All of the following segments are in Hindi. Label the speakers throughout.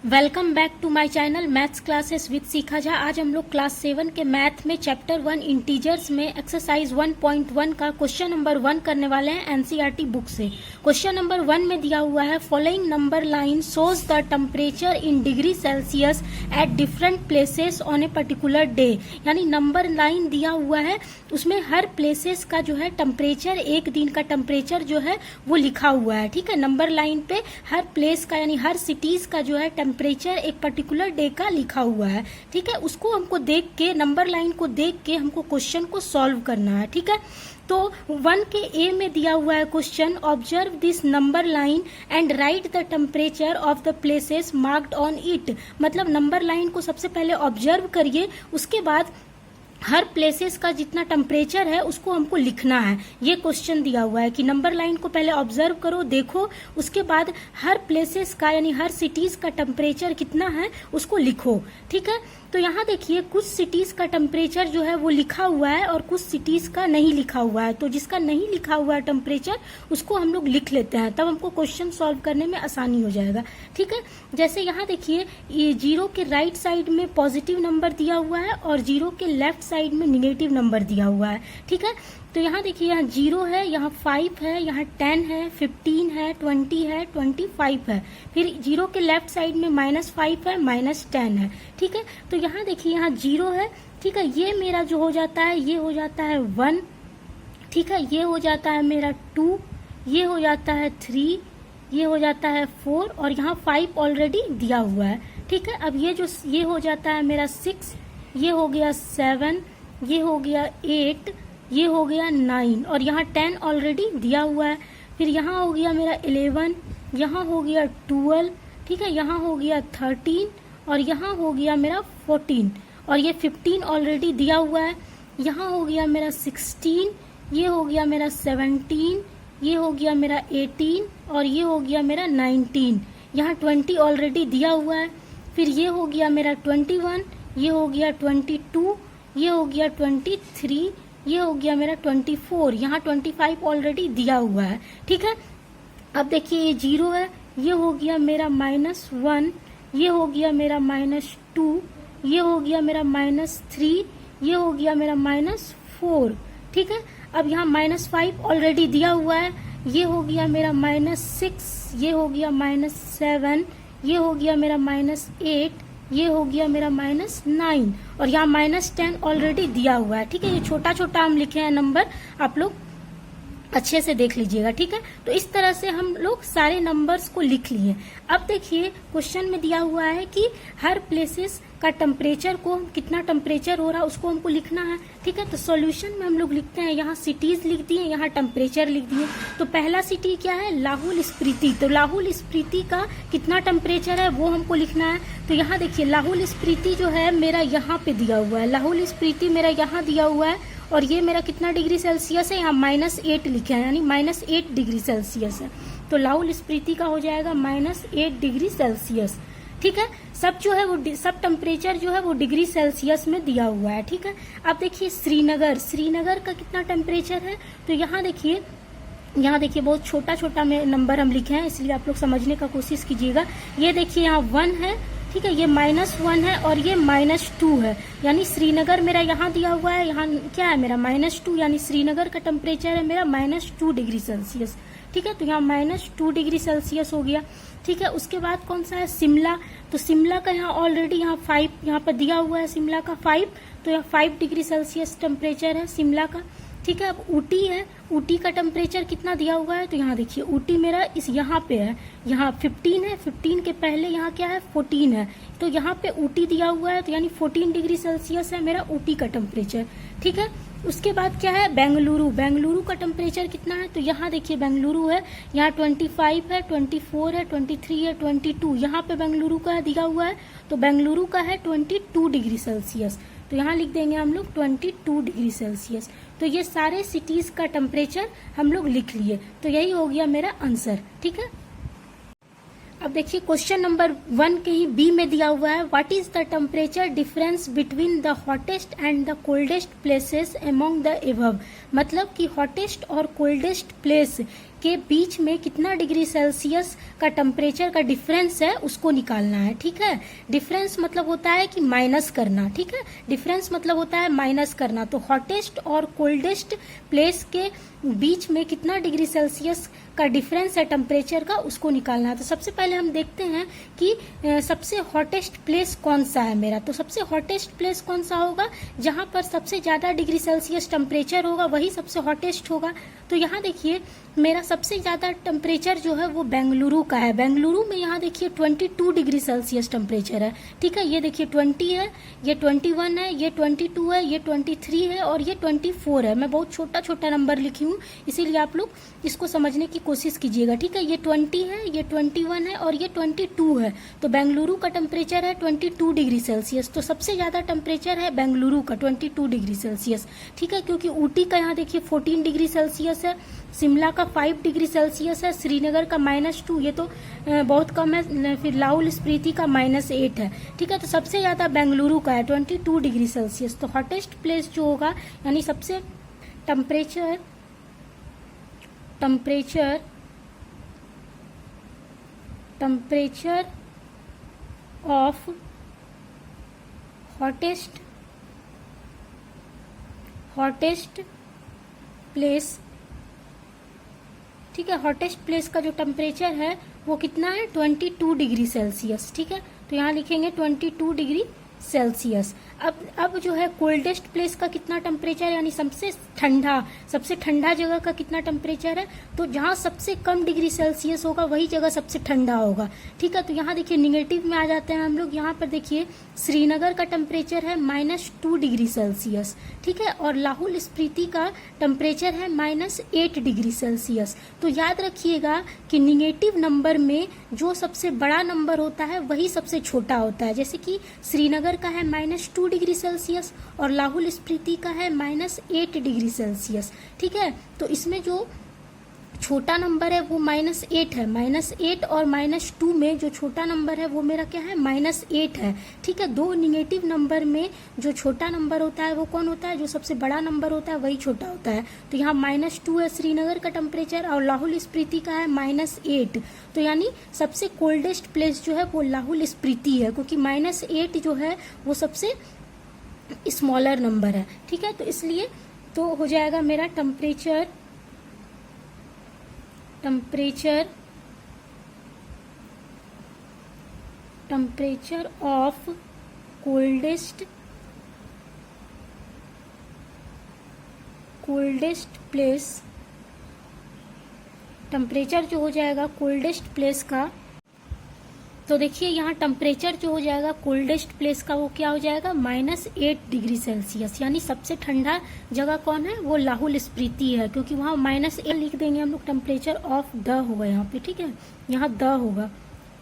Speaker 1: Welcome back to my channel maths classes with Shikha Jha. आज हम लोग क्लास 7 के मैथ में चैप्टर 1 इंटीजर्स में एक्सरसाइज 1.1 का क्वेश्चन नंबर 1 करने वाले हैं एनसीईआरटी बुक से। क्वेश्चन नंबर 1 में दिया हुआ है following number line shows the temperature in degree Celsius at different places on a particular day. यानी नंबर लाइन दिया हुआ है, उसमें हर प्लेसेस का जो है टेम्परेचर, एक दिन का टेम्परेचर जो है वो लिखा हुआ है। ठीक है, नंबर लाइन पे हर प्लेस का यानी हर सिटीज का जो है टेम्परेचर एक पर्टिकुलर डे का लिखा हुआ है। ठीक है, उसको हमको देख के, नंबर लाइन को देख के हमको क्वेश्चन को सॉल्व करना है। ठीक है, तो 1 के ए में दिया हुआ है question, observe this number line and right the temperature of the places marked on it. मतलब नंबर लाइन को सबसे पहले ऑब्जर्व करिए, उसके बाद हर प्लेसेस का जितना टेम्परेचर है उसको हमको लिखना है। ये क्वेश्चन दिया हुआ है कि नंबर लाइन को पहले ऑब्जर्व करो, देखो, उसके बाद हर प्लेसेस का यानी हर सिटीज का टेम्परेचर कितना है उसको लिखो। ठीक है, तो यहाँ देखिए कुछ सिटीज का टेम्परेचर जो है वो लिखा हुआ है और कुछ सिटीज का नहीं लिखा हुआ है। तो जिसका नहीं लिखा हुआ है टेम्परेचर उसको हम लोग लिख लेते हैं, तब हमको क्वेश्चन सॉल्व करने में आसानी हो जाएगा। ठीक है, जैसे यहाँ देखिए ये 0 के राइट साइड में पॉजिटिव नंबर दिया हुआ है और 0 के लेफ्ट साइड में निगेटिव नंबर दिया हुआ है। ठीक है, तो यहाँ देखिए यहाँ 0 है, यहाँ 5 है, यहाँ 10 है, 15 है, 20 है, 25 है, फिर 0 के लेफ्ट साइड में -5 है, -10 है। ठीक है, तो यहाँ देखिए यहाँ 0 है। ठीक है, ये मेरा जो हो जाता है ये हो जाता है 1। ठीक है, ये हो जाता है मेरा 2, ये हो जाता है 3, ये हो जाता है 4 और यहाँ 5 ऑलरेडी दिया हुआ है। ठीक है, अब ये हो जाता है मेरा 6, ये हो गया 7, ये हो गया 8, ये हो गया 9 और यहाँ 10 ऑलरेडी दिया हुआ है। फिर यहाँ हो गया मेरा 11, यहाँ हो गया 12, ठीक है, यहाँ हो गया 13 और यहाँ हो गया मेरा 14 और ये 15 ऑलरेडी दिया हुआ है। यहाँ हो गया मेरा 16, ये हो गया मेरा 17, ये हो गया मेरा 18 और ये हो गया मेरा 19। यहाँ 20 ऑलरेडी दिया हुआ है। फिर ये हो गया मेरा 21, ये हो गया 22, ये हो गया 23, ये हो गया मेरा 24, यहाँ 25 ऑलरेडी दिया हुआ है। ठीक है, अब देखिए ये 0 है, ये हो गया मेरा -1, ये हो गया मेरा -2, ये हो गया मेरा -3, ये हो गया मेरा -4। ठीक है, अब यहाँ -5 ऑलरेडी दिया हुआ है, ये हो गया मेरा -6, ये हो गया -7, ये हो गया मेरा -8, ये हो गया मेरा -9 और यहाँ -10 ऑलरेडी दिया हुआ है। ठीक है, ये छोटा छोटा हम लिखे हैं नंबर, आप लोग अच्छे से देख लीजिएगा। ठीक है, तो इस तरह से हम लोग सारे नंबर्स को लिख लिए। अब देखिए क्वेश्चन में दिया हुआ है कि हर प्लेसेस का टेम्परेचर को, कितना टेम्परेचर हो रहा है उसको हमको लिखना है। ठीक है, तो सॉल्यूशन में हम लोग लिखते हैं, यहाँ सिटीज लिख दिए, यहाँ टेम्परेचर लिख दिए। तो पहला सिटी क्या है, लाहौल स्पीति। तो लाहौल स्पीति का कितना टेम्परेचर है वो हमको लिखना है। तो यहाँ देखिए लाहौल स्पीति जो है मेरा यहाँ पे दिया हुआ है, लाहौल स्पीति मेरा यहाँ दिया हुआ है और ये मेरा कितना डिग्री सेल्सियस है, यहाँ -8 लिखे हैं, यानी -8 डिग्री सेल्सियस है। तो लाहौल स्पीति का हो जाएगा -8 डिग्री सेल्सियस। ठीक है, सब जो है वो सब टेम्परेचर जो है वो डिग्री सेल्सियस में दिया हुआ है। ठीक है, अब देखिए श्रीनगर का कितना टेम्परेचर है। तो यहाँ देखिए बहुत छोटा छोटा में नंबर हम लिखे हैं, इसलिए आप लोग समझने का कोशिश कीजिएगा। ये देखिए यहाँ 1 है, ठीक है, ये -1 है और ये -2 है, यानी श्रीनगर मेरा यहाँ दिया हुआ है, यहाँ क्या है मेरा -2, यानी श्रीनगर का टेम्परेचर है मेरा -2 डिग्री सेल्सियस। ठीक है, तो यहाँ -2 डिग्री सेल्सियस हो गया। ठीक है, उसके बाद कौन सा है, शिमला। तो शिमला का यहाँ ऑलरेडी यहाँ 5 यहाँ पर दिया हुआ है, शिमला का 5, तो यहाँ 5 डिग्री सेल्सियस टेम्परेचर है शिमला का। ठीक है, अब ऊटी है, ऊटी का टेम्परेचर कितना दिया हुआ है। तो यहाँ देखिए ऊटी मेरा इस यहाँ पे है, यहाँ 15 है, 15 के पहले यहाँ क्या है 14 है, तो यहाँ पे ऊटी दिया हुआ है, तो यानी 14 डिग्री सेल्सियस है मेरा ऊटी का टेम्परेचर। ठीक है, उसके बाद क्या है, बेंगलुरु का टेम्परेचर कितना है। तो यहाँ देखिए बेंगलुरु है, यहाँ 25 है, 24 है, 23 है, 22, यहाँ पे बेंगलुरु का दिया हुआ है, तो बेंगलुरु का है 22 डिग्री सेल्सियस। तो यहाँ लिख देंगे हम लोग 22 डिग्री सेल्सियस। तो ये सारे सिटीज का टेम्परेचर हम लोग लिख लिए, तो यही हो गया मेरा आंसर। ठीक है, अब देखिए क्वेश्चन नंबर 1 के ही बी में दिया हुआ है, what is the temperature difference between the hottest and the coldest places among the above. मतलब कि हॉटेस्ट और कोल्डेस्ट प्लेस के बीच में कितना डिग्री सेल्सियस का टेम्परेचर का डिफरेंस है उसको निकालना है। ठीक है, डिफरेंस मतलब होता है कि माइनस करना। ठीक है, डिफरेंस मतलब होता है माइनस करना। तो हॉटेस्ट और कोल्डेस्ट प्लेस के बीच में कितना डिग्री सेल्सियस का डिफरेंस है टेम्परेचर का, उसको निकालना है। तो सबसे पहले हम देखते हैं कि सबसे हॉटेस्ट प्लेस कौन सा है मेरा। तो सबसे हॉटेस्ट प्लेस कौन सा होगा, जहां पर सबसे ज्यादा डिग्री सेल्सियस टेम्परेचर होगा वही सबसे हॉटेस्ट होगा। तो यहाँ देखिए मेरा सबसे ज्यादा टेम्परेचर जो है वो बेंगलुरु का है। बेंगलुरु में यहाँ देखिए 22 डिग्री सेल्सियस टेम्परेचर है। ठीक है, ये देखिए 20 है, ये 21 है, ये 22 है, ये 23 है और ये 24 है। मैं बहुत छोटा छोटा नंबर लिखी हूँ, इसीलिए आप लोग इसको समझने की कोशिश कीजिएगा। ठीक है, ये 20 है, ये 21 है और ये 22 है। तो बेंगलुरु का टेम्परेचर है 22 डिग्री सेल्सियस। तो सबसे ज्यादा टेम्परेचर है बेंगलुरु का 22 डिग्री सेल्सियस। ठीक है, क्योंकि ऊटी का यहाँ देखिए 14 डिग्री सेल्सियस है, शिमला का 5 डिग्री सेल्सियस है, श्रीनगर का -2, ये तो बहुत कम है, फिर लाहौल स्पीति का -8 है। ठीक है, तो सबसे ज्यादा बेंगलुरु का है 22 डिग्री सेल्सियस। तो हॉटेस्ट प्लेस जो होगा यानी सबसे टेम्परेचर ऑफ हॉटेस्ट प्लेस। ठीक है, हॉटेस्ट प्लेस का जो टेम्परेचर है वो कितना है 22 डिग्री सेल्सियस। ठीक है, तो यहाँ लिखेंगे 22 डिग्री सेल्सियस। अब जो है कोल्डेस्ट प्लेस का कितना टेम्परेचर यानी सबसे ठंडा जगह का कितना टेम्परेचर है। तो जहाँ सबसे कम डिग्री सेल्सियस होगा वही जगह सबसे ठंडा होगा। ठीक है, तो यहाँ देखिए निगेटिव में आ जाते हैं हम लोग। यहाँ पर देखिए श्रीनगर का टेम्परेचर है -2 डिग्री सेल्सियस। ठीक है, और लाहौल स्पीति का टेम्परेचर है -8 डिग्री सेल्सियस। तो याद रखिएगा कि निगेटिव नंबर में जो सबसे बड़ा नंबर होता है वही सबसे छोटा होता है। जैसे कि श्रीनगर का है -2 डिग्री सेल्सियस और लाहौल स्पीति का है -8 डिग्री सेल्सियस। ठीक है, तो इसमें जो छोटा नंबर है वो -8 है। -8 और -2 में जो छोटा नंबर है वो मेरा क्या है -8 है। ठीक है, दो निगेटिव नंबर में जो छोटा नंबर होता है वो कौन होता है, जो सबसे बड़ा नंबर होता है वही छोटा होता है। तो यहाँ -2 है श्रीनगर का टेम्परेचर और लाहौल स्पीति का है -8। तो यानी सबसे कोल्डेस्ट प्लेस जो है वो लाहौल स्पीति है, क्योंकि -8 जो है वो सबसे स्मॉलर नंबर है। ठीक है, तो इसलिए तो हो जाएगा मेरा temperature of coldest place. Temperature जो हो जाएगा कोल्डेस्ट प्लेस का, तो देखिए यहाँ टेम्परेचर जो हो जाएगा कोल्डेस्ट प्लेस का वो क्या हो जाएगा -8 डिग्री सेल्सियस। यानी सबसे ठंडा जगह कौन है, वो लाहौल स्पीति है, क्योंकि वहाँ -8 लिख देंगे हम लोग। टेम्परेचर ऑफ द होगा यहाँ पे। ठीक है, यहाँ द होगा,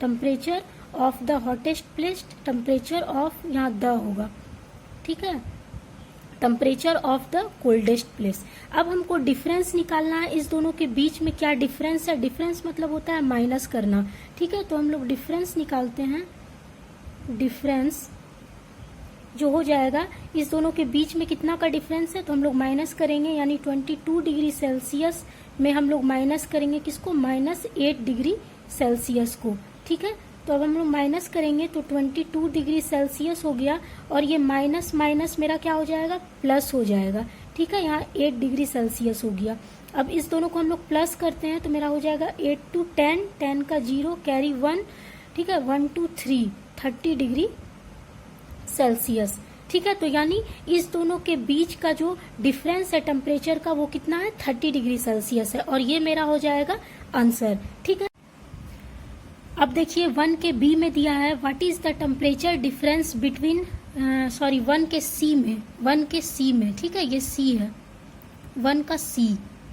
Speaker 1: temperature of the hottest place, temperature of यहाँ द होगा। ठीक है, temperature of the coldest place. अब हमको डिफरेंस निकालना है इस दोनों के बीच में क्या डिफरेंस है। डिफरेंस मतलब होता है माइनस करना। ठीक है, तो हम लोग डिफरेंस निकालते हैं। डिफरेंस जो हो जाएगा इस दोनों के बीच में कितना का डिफरेंस है, तो हम लोग माइनस करेंगे। यानी 22 डिग्री सेल्सियस में हम लोग माइनस करेंगे किसको, -8 डिग्री सेल्सियस को। ठीक है, तो अब हम लोग माइनस करेंगे तो 22 डिग्री सेल्सियस हो गया और ये माइनस माइनस मेरा क्या हो जाएगा, प्लस हो जाएगा। ठीक है, यहाँ 8 डिग्री सेल्सियस हो गया। अब इस दोनों को हम लोग प्लस करते हैं तो मेरा हो जाएगा 8 to 10, 10 का 0 कैरी 1। ठीक है, 1 to 3 30 डिग्री सेल्सियस। ठीक है, तो यानी इस दोनों के बीच का जो डिफरेंस है टेम्परेचर का वो कितना है 30 डिग्री सेल्सियस है और ये मेरा हो जाएगा आंसर। ठीक है, अब देखिए 1 के बी में दिया है what is the temperature difference between 1 के सी में, 1 के सी में। ठीक है, ये सी है, 1 का सी।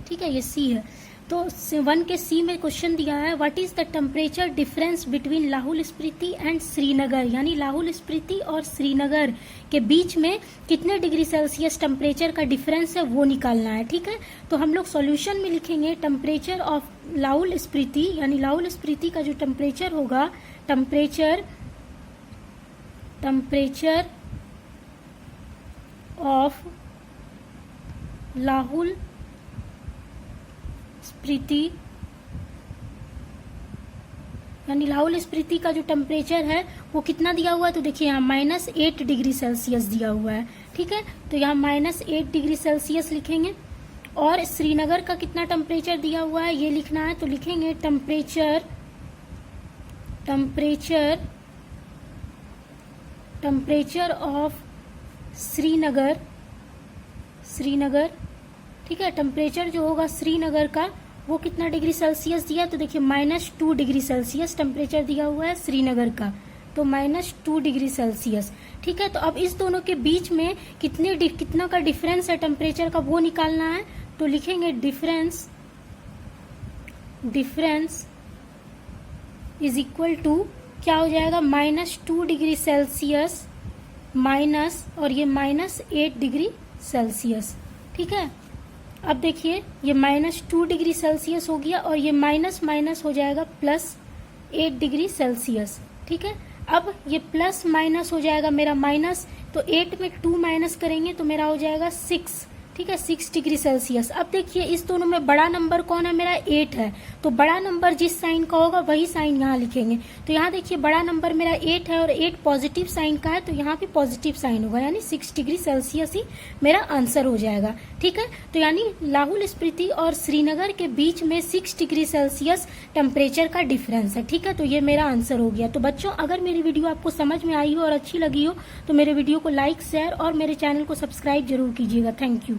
Speaker 1: ठीक है, ये सी है। तो 1 के सी में क्वेश्चन दिया है what is the temperature difference between Lahaul Spiti and Srinagar. यानी लाहौल स्पीति और श्रीनगर के बीच में कितने डिग्री सेल्सियस टेम्परेचर का डिफरेंस है वो निकालना है। ठीक है, तो हम लोग सॉल्यूशन में लिखेंगे टेम्परेचर ऑफ लाहौल स्पीति, यानी लाहौल स्पीति का जो टेम्परेचर होगा, टेम्परेचर ऑफ लाहौल स्पीति यानी लाहौल स्पीति का जो टेम्परेचर है वो कितना दिया हुआ है, तो देखिए यहाँ -8 डिग्री सेल्सियस दिया हुआ है। ठीक है, तो यहाँ -8 डिग्री सेल्सियस लिखेंगे। और श्रीनगर का कितना टेम्परेचर दिया हुआ है ये लिखना है, तो लिखेंगे टेम्परेचर ऑफ श्रीनगर। ठीक है, टेम्परेचर जो होगा श्रीनगर का वो कितना डिग्री सेल्सियस दिया, तो देखिए -2 डिग्री सेल्सियस टेम्परेचर दिया हुआ है श्रीनगर का, तो -2 डिग्री सेल्सियस। ठीक है, तो अब इस दोनों के बीच में कितना का डिफरेंस है टेम्परेचर का वो निकालना है, तो लिखेंगे डिफरेंस इज इक्वल टू क्या हो जाएगा, -2 डिग्री सेल्सियस माइनस और ये -8 डिग्री सेल्सियस। ठीक है, अब देखिए ये -2 डिग्री सेल्सियस हो गया और ये माइनस माइनस हो जाएगा +8 डिग्री सेल्सियस। ठीक है, अब ये प्लस माइनस हो जाएगा मेरा माइनस, तो 8 में 2 माइनस करेंगे तो मेरा हो जाएगा 6। ठीक है, 6 डिग्री सेल्सियस। अब देखिए इस दोनों में बड़ा नंबर कौन है, मेरा 8 है, तो बड़ा नंबर जिस साइन का होगा वही साइन यहाँ लिखेंगे। तो यहाँ देखिए बड़ा नंबर मेरा 8 है और 8 पॉजिटिव साइन का है, तो यहाँ भी पॉजिटिव साइन होगा, यानी 6 डिग्री सेल्सियस ही मेरा आंसर हो जाएगा। ठीक है, तो यानी लाहौल स्पीति और श्रीनगर के बीच में 6 डिग्री सेल्सियस टेम्परेचर का डिफरेंस है। ठीक है, तो ये मेरा आंसर हो गया। तो बच्चों अगर मेरी वीडियो आपको समझ में आई हो और अच्छी लगी हो तो मेरे वीडियो को लाइक, शेयर और मेरे चैनल को सब्सक्राइब जरूर कीजिएगा। Thank you.